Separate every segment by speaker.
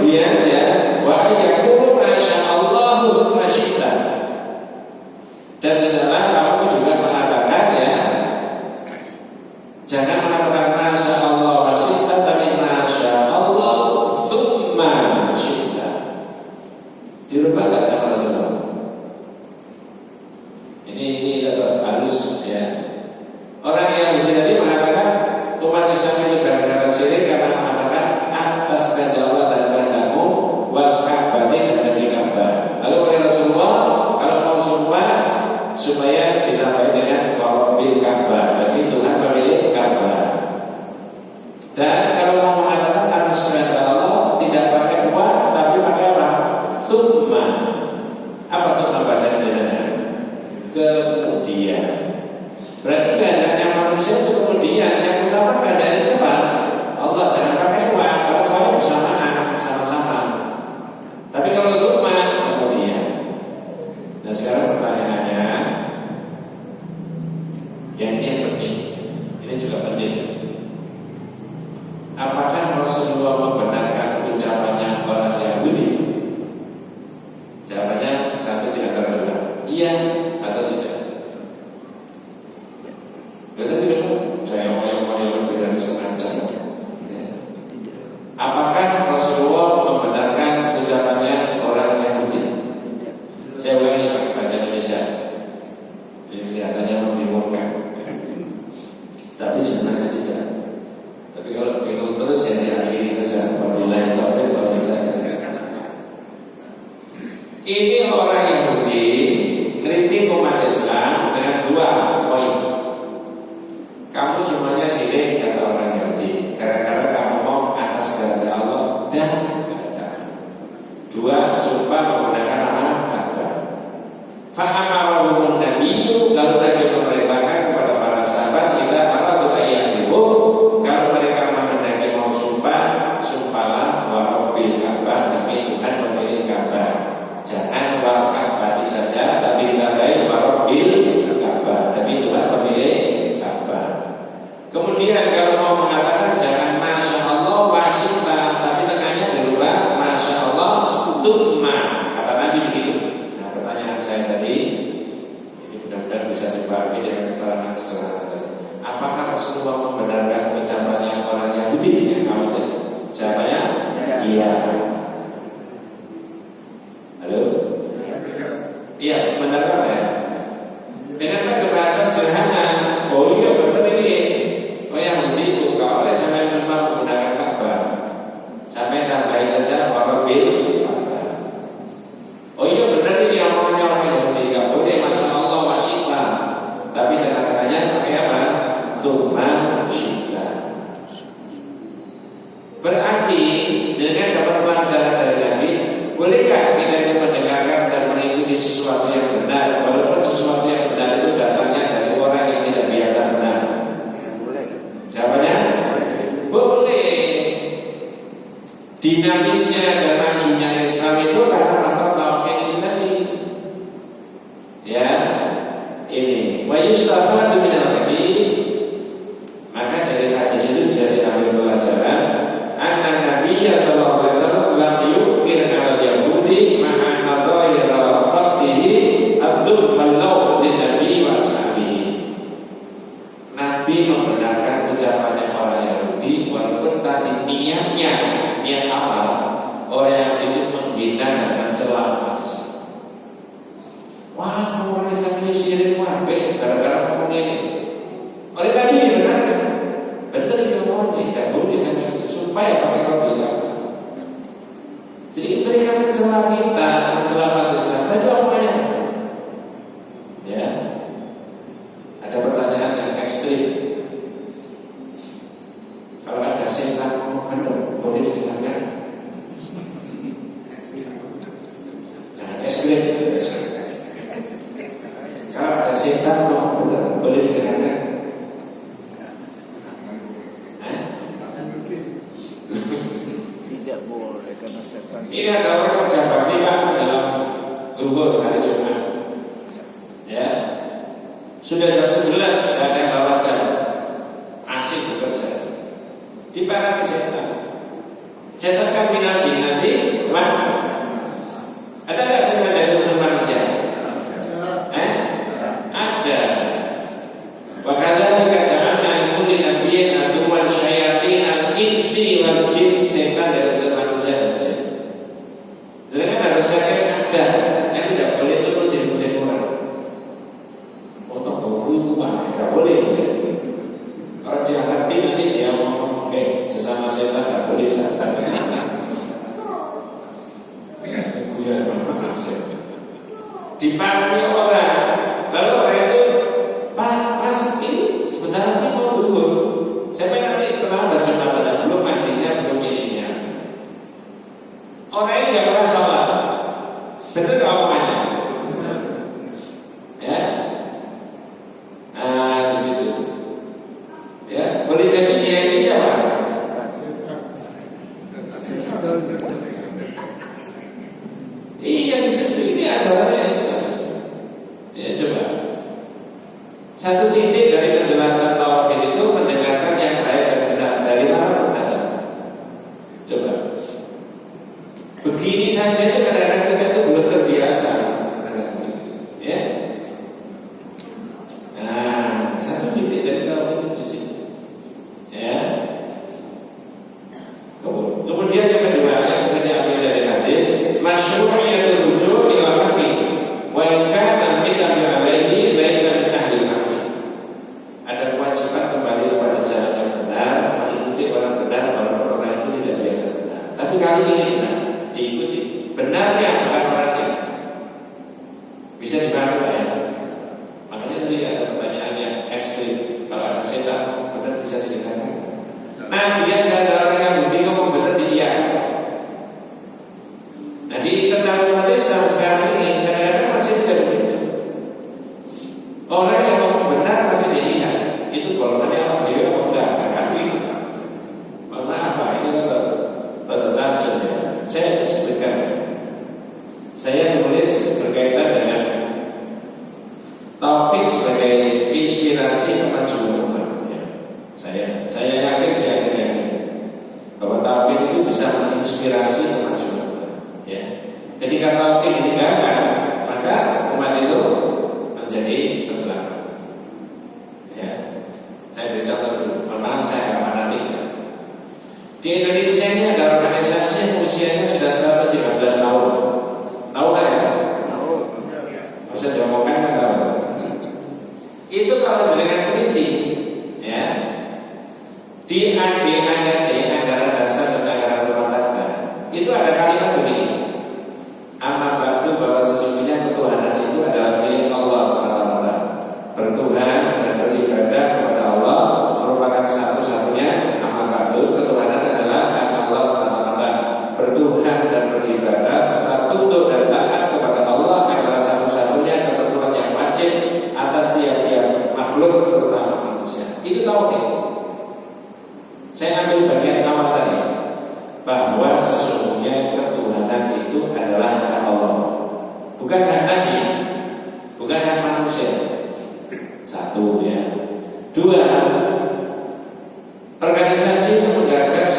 Speaker 1: kemudian ya wa yaqulu masyaallah masyita. Dan adalah kamu juga mengatakan ya, jangan mengatakan masyaallah masyita, tapi masyaallah tsumma masyita. Dirubah enggak sama Rasulullah? Ini halus ya. Orang yang tadi mengatakan umat Islam itu berangkat syirik karena mengatakan atas kehendak Allah dan kehendakmu wal ka'bati dan di Ka'bah. Lalu oleh Rasulullah kalau mau sumpah supaya ditambah dengan Rabbil Ka'bah, demi Tuhan pemilik Ka'bah. Dan kalau mau mengatakan atas kehendak Allah tidak pakai uang tapi pakai apa? Tsumma. Apa tsumma bahasa Indonesia? Kemudian. Berarti kehendaknya manusia itu kemudian, yang utama kehendaknya siapa? Allah. Jangan pakai uang, kalau uang bersamaan, sama-sama. Tapi kalau tsumma kemudian. Nah sekarang pertanyaannya, yang ini yang penting, ini juga penting. Apakah Rasulullah membenarkan ucapannya orang Yahudi? Jawabannya satu di antara dua, iya atau tidak. Betul tidak? Saya ngomong beda setengah jam. Apakah Rasulullah membenarkan ucapannya orang Yahudi? Saya ulangi pakai bahasa Indonesia. Ini kelihatannya membingungkan, tapi sebenarnya tidak. Tapi kalau bingung terus ya diakhiri saja. Wabillahi taufiq wal hidayah. Ini orang Yahudi ngeritik umat Islam dengan dua poin. Kamu semuanya sirik kata orang Yahudi, gara-gara kamu mau atas kehendak Allah dan kehendak. Dua, sumpah menggunakan nama Ka'bah. Fa'amarahum nabiyyu, lalu Nabi memerintahkan kepada para sahabat kita apa ayyahifu, kalau mereka menghendaki mau sumpah, sumpahlah wa Rabbil Ka'bah, demi Tuhan pemilik Ka'bah. Jangan wa Ka'bah saja, tapi ditambahin wa Rabbil Ka'bah, demi Tuhan pemilik Ka'bah. Kemudian kalau mau mengatakan jangan masya Allah wasita, tapi tengahnya dirubah masya Allah tsumma, kata Nabi begitu. Nah pertanyaan saya tadi, ini mudah-mudahan bisa dipahami dengan keterangan secara. Apakah Rasulullah membenarkan ucapannya orang Yahudi yang kamu tadi? Jawabannya iya. Halo? Iya, benar apa ya? Dengan pakai bahasa sederhana. Oh iya benar ini. Oh Yahudi itu kalau oleh sampai semua menggunakan Ka'bah, sampai tambahin saja Rabbil Ka'bah. Oh iya benar ini yang namanya orang Yahudi, nggak boleh masya Allah wasyita, tapi tengah-tengahnya pakai apa? Tsumma syita. Berarti dengan dapat pelajaran dari Nabi, bolehkah kita ini mendengarkan dan mengikuti sesuatu yang benar, walaupun sesuatu yang benar itu datangnya dari orang yang tidak biasa benar? Jawabannya boleh. Dinamisnya dan majunya Islam itu karena faktor tauhid ini tadi. Ya, ini wa yustafadu minal hadits. Maka dari hadis itu bisa diambil pelajaran. Anna Nabiyya sallallahu alaihi wasallam lam yukir al Yahudi ma'a nadhir qasdihi abdul malau lin Nabi wa ashabihi. Nabi membenarkan ucapannya orang Yahudi walaupun tadi niatnya, niat awal orang yang itu menghina dan mencela manusia. Wah, orang Islam ini syirik wabe gara-gara ngomong ini. Oleh Nabi dibenarkan, benar dia ngomong ini, tidak boleh sampai itu supaya pakai Rabbil Ka'bah. Jadi mereka mencela kita, mencela manusia, tapi apa yang ya? Ada pertanyaan yang ekstrim. Kalau ada setan ngomong benar, boleh didengarkan? Jangan ekstrim. Kalau ada setan ngomong benar, boleh didengarkan?
Speaker 2: Tidak boleh karena setan.
Speaker 1: Ini ada orang kerja bakti Pak dalam zuhur hari Jumat. Ya, sudah jam 11 sudah ada yang bawa jam, asik bekerja. Dipanggil setan. Setan kan minal jinnati Satu titik dari penjelasan tauhid itu mendengarkan yang baik dan benar dari mana benar. Coba. Begini saja itu kadang-kadang kita itu belum terbiasa. Ya. Nah, satu titik dari tauhid itu di sini. Ya. Kemudian yang kedua yang bisa diambil dari hadis, masyru'iyatul ruju' ila haqqi wa in kana min alaihi laisa min ahli haqqi. Ada kewajiban kembali kepada jalan yang benar, mengikuti orang benar walaupun orang itu tidak biasa benar. Tapi kali ini benar, diikuti. Benarnya bukan orangnya. Bisa dipahami ya? Makanya tadi ada pertanyaan yang ekstrim. Kalau ada setan benar bisa didengarkan. Nah, dia cara orang yang budi ngomong benar dia. Nah, di internal Islam sekarang ini kadang-kadang masih tidak begitu. Orang yang ngomong benar masih dilihat. Itu golongannya orang dia ngomong enggak kan itu. Maaf Pak, ini betul tajam ya. Saya sebutkan. Saya nulis berkaitan dengan tauhid sebagai inspirasi kemajuan umat. Ya. Saya yakin bahwa tauhid itu bisa menginspirasi kemajuan. Ya. Ketika tauhid ditinggalkan, maka umat itu menjadi terbelakang. Ya. Saya beri contoh dulu. Maaf saya nggak fanatik. Ya. Di Indonesia ini ada organisasi yang usianya sudah 113 tahun. Tahu nggak ya?
Speaker 2: Tahu.
Speaker 1: Bisa diomongkan nggak tahu? Itu kalau dengan teliti, ya. Di ADART, anggaran dasar dan anggaran rumah tangga, itu ada kalimat begini. Amma ba'du, bahwa sesungguhnya ketuhanan itu adalah milik Allah SWT. Bertuhan dan beribadah kepada Allah merupakan satu-satunya. Amma ba'du, ketuhanan adalah hak Allah SWT. Bertuhan dan beribadah serta tunduk dan taat kepada Allah adalah satu-satunya ketentuan yang wajib atas tiap-tiap makhluk, terutama manusia. Itu tauhid. Saya ambil bagian awal tadi, bahwa sesungguhnya ketuhanan itu adalah hak Allah, bukan hak Nabi, bukan hak manusia. Satu ya. Dua, organisasi itu menggagas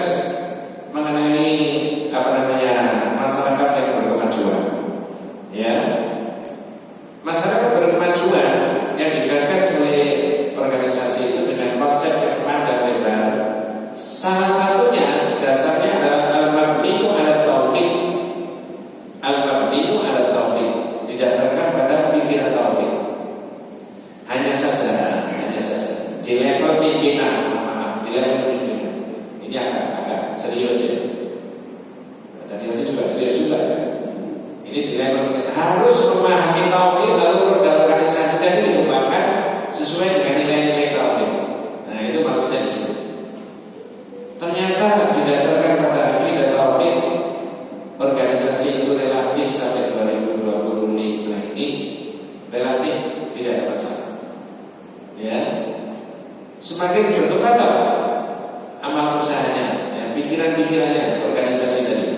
Speaker 1: mengenai masyarakat yang berkemajuan. Ya, masyarakat berkemajuan yang digagas oleh organisasi itu dengan konsep yang panjang lebar. Salah satunya dasarnya adalah al-mabni'u 'ala tauhid. Al-mabni'u 'ala tauhid didasarkan pada pikiran tauhid. Hanya saja di level pimpinan, di level pimpinan. Ini agak serius ya. Tadi juga serius juga ya. Ini di level pimpinan. Harus memahami tauhid lalu organisasi tadi dikembangkan sesuai dengan nilai-nilai tauhid. Nah, itu maksudnya di sini. Ternyata didasarkan pada akidah tauhid, organisasi itu relatif sampai 2025 ini relatif tidak ada masalah. Ya, semakin berkembang amal usahanya, ya, pikiran-pikirannya organisasi tadi.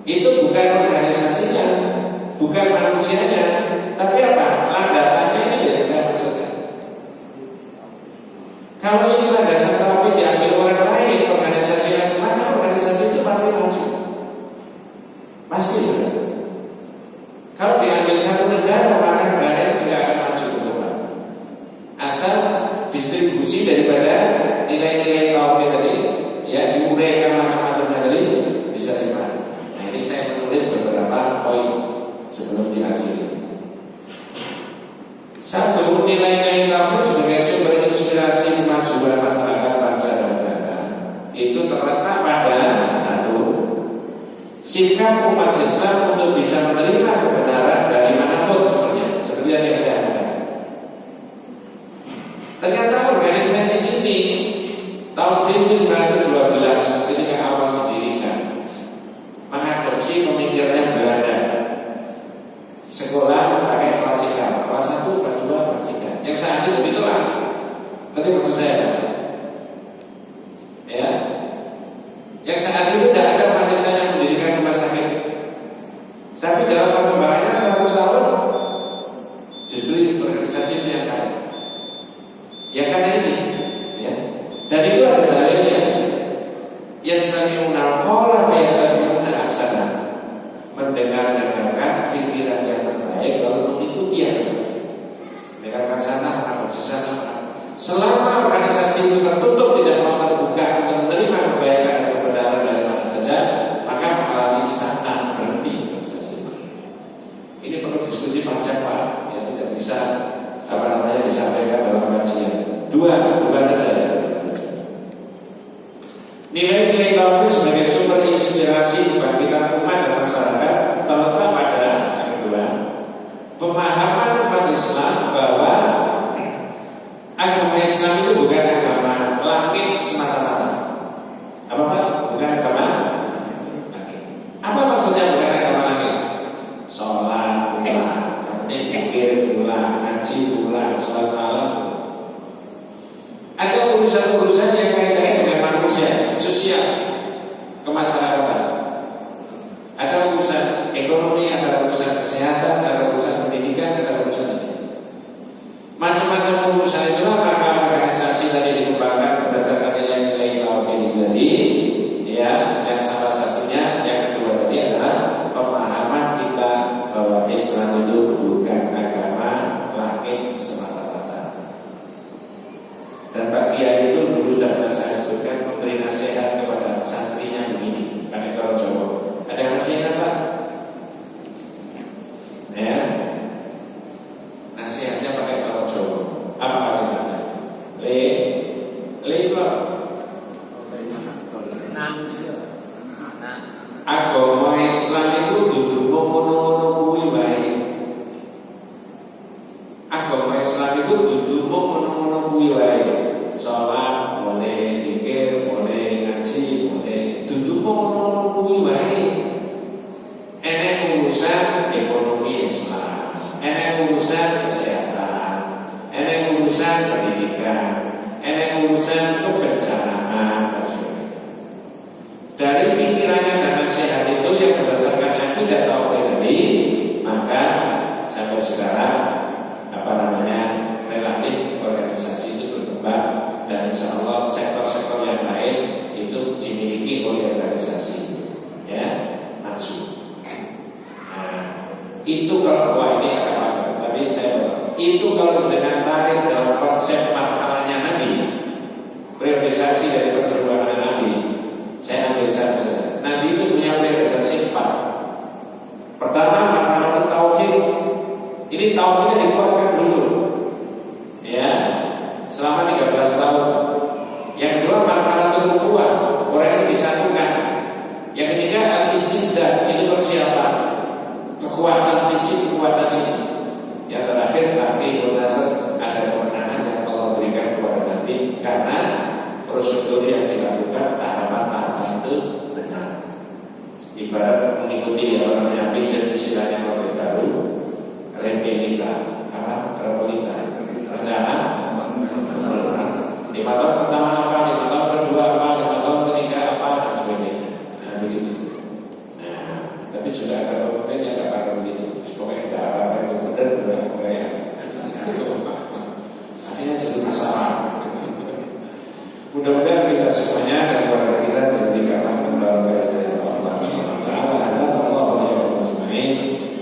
Speaker 1: Itu bukan organisasinya, bukan manusianya, tapi apa? Landasannya ini yang saya maksudkan. Kalau ini landasan tauhid diambil orang lain, organisasi lain, maka organisasi itu pasti maju. Pasti. Kalau diambil satu negara, maka negara itu juga akan maju berkembang. Asal distribusi daripada nilai-nilai tauhid tadi, ya, diuraikan macam-macamnya tadi bisa dipahami. Nah, ini saya menulis beberapa poin sebelum diakhiri. Satu, nilai-nilai tauhid sebagai sumber inspirasi kemajuan masyarakat bangsa dan negara itu terletak pada satu, sikap umat Islam untuk bisa menerima kebenaran dari manapun sumbernya, seperti yang saya katakan. Ternyata organisasi ini tahun 1912 ketika awal didirikan mengadopsi pemikirannya Belanda. Sekolah pakai klasikal, kelas 1, kelas 2, kelas 3. Yang saat itu begitulah. Nanti maksud saya, ya, yang saat itu tidak ada manusia yang mendirikan rumah sakit. Tapi dalam perkembangannya 100 tahun, justru organisasi itu yang kaya. Ya karena ini, ya. Dan itu ada dalilnya. Yastami'una al-qawla fayattabi'una ahsana. Mendengarkan pikiran yang terbaik lalu mengikuti yang terbaik. Dengarkan sana, apa di sana. Selama organisasi itu tertutup, tidak mau terbuka, menerima kebaikan dan kebenaran dari mana saja, maka mengalami stagnan, berhenti organisasi. Ini perlu diskusi panjang Pak, ya tidak bisa disampaikan dalam kajian. Dua saja ya. Nilai-nilai tauhid sebagai sumber inspirasi kebangkitan umat dan masyarakat terletak pada yang kedua, pemahaman umat Islam bahwa agama Islam itu bukan agama langit semata-mata. Apa Pak? Bukan agama langit. Apa maksudnya bukan agama langit? Sholat, pulang, yang penting zikir, pulang, ngaji, pulang, sholat malam. Ada urusan-urusan yang kaitannya dengan manusia, sosial, kemasyarakatan. Ada urusan ekonomi, ada urusan kesehatan, ada urusan pendidikan, ada urusan ini. Macam-macam urusan itulah maka organisasi tadi dikembangkan berdasarkan nilai-nilai tauhid itu tadi, ya. Yang salah satunya, yang kedua tadi adalah pemahaman kita bahwa Islam itu bukan agama langit semata-mata. Dan Pak Kiai itu dulu sudah saya sebutkan memberi nasihat kepada santrinya begini, kan itu orang Jawa. Ada nasihat Pak? Ya. Nasihatnya pakai cara Jawa. Apa kalimatnya? Le Pak. Agama Islam itu dudu ngono-ngono kuwi wae. Agama Islam itu dudu ngono-ngono kuwi wae. Salat boleh, zikir boleh, ngaji boleh, dudu ngono-ngono kuwi wae. Enek urusan ekonomi Islam, enek urusan kesehatan, enek urusan pendidikan, enek urusan kebencanaan dan sebagainya. Dari pikirannya dan nasihat itu yang berdasarkan akidah tauhid tadi, maka sampai sekarang relatif organisasi itu berkembang dan insya Allah sektor-sektor yang lain itu dimiliki oleh organisasi, ya, maju. Itu kalau ini akan ada, tapi itu kalau dengan tarik dalam konsep marhalahnya Nabi, priorisasi dari perjuangan Nabi, saya ambil satu saja. Nabi itu punya priorisasi 4. Pertama, marhalah tauhid. Ini tauhidnya dikuatkan dulu, ya, selama 13 tahun. Yang kedua, marhalah ukhuwah, orang yang disatukan. Yang ketiga, al-istiqdah, ini persiapan. Kekuatan fisik, kekuatan ini. Yang terakhir, akhirul nasr, ada kemenangan yang Allah berikan kepada Nabi karena prosedur yang dilakukan tahapan-tahapan itu benar. Ibarat mengikuti yang namanya pijet, istilahnya kalau baru repelita, rencana 5 tahun pertama apa, 5 tahun kedua apa, 5 tahun ketiga apa dan sebagainya. Nah begitu. Nah tapi sudah ada pemimpin yang nggak akan begitu. Pokoknya darah yang benar dengan Korea. Artinya jadi masalah. Mudah-mudahan kita semuanya dan keluarga kita diberikan kembali dari Allah SWT.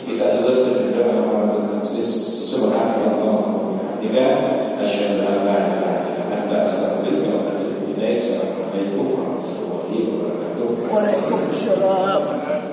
Speaker 1: Kita tutup dengan doa majelis. Subhanallah wa bihamdihi, asyhadu an la ilaha illa anta, astaghfiruka wa atubu ilaik. Assalamualaikum warahmatullahi wabarakatuh.
Speaker 2: Waalaikumsalam.